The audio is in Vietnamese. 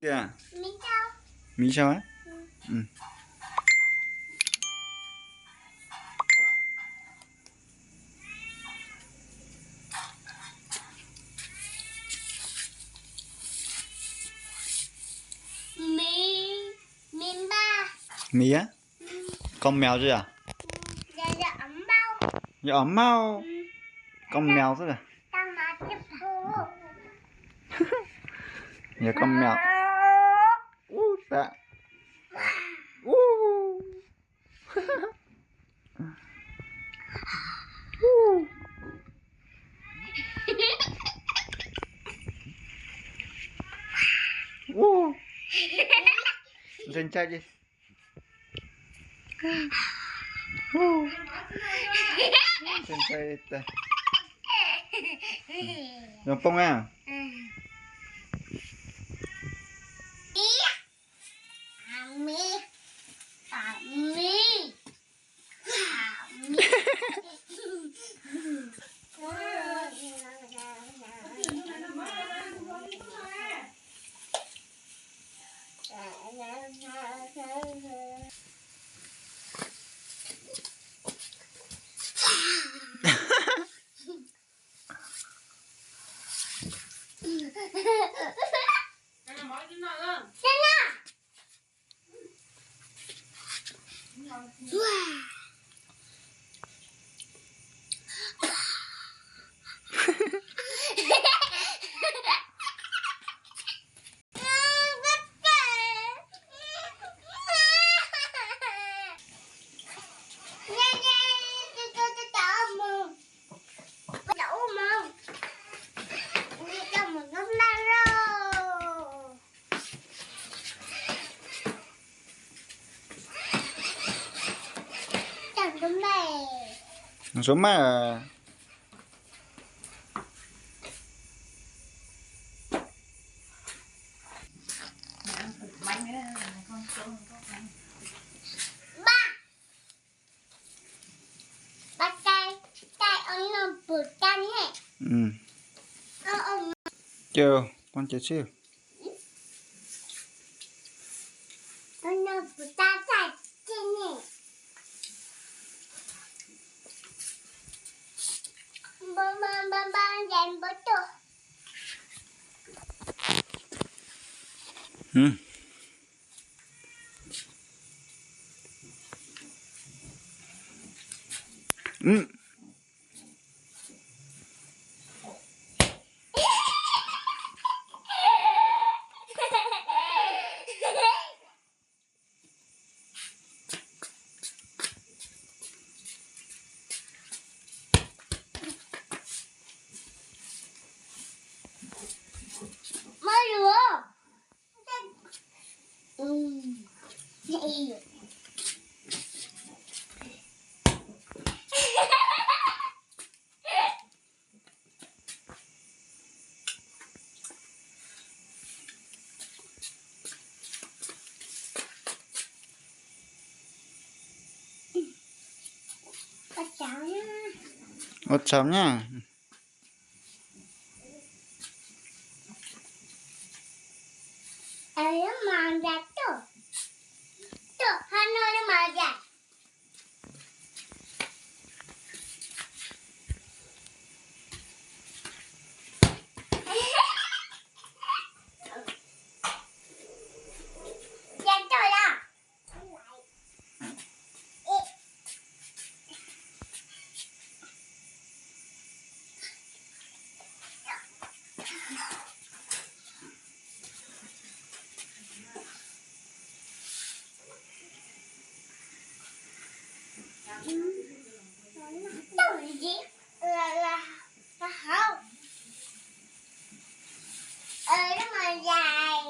Kìa. Mí sao? Mí sao á? Ừ. Mí ba. Mí á? Con mèo chưa à? Dạ ấm bao. Dạ ấm mau. Con mèo rất à? Tao nói tiếp thu. Dạ con mèo. Dạ. Dành chạy đi. Dành chạy đi. Rồi Pông à. Mí. Mí. Số mà Bắt tay ông làm bột canh này. ừ. Chưa, con chưa siêu. Ông làm bột ta chạy trên này. Bông dành bột đồ. Ừ. Ừ. Một chấm nha. Ayah manja tuh. Tuh, Hano ada manja. Jatuh lah. Tuh gì? Là không. Nó mà dài.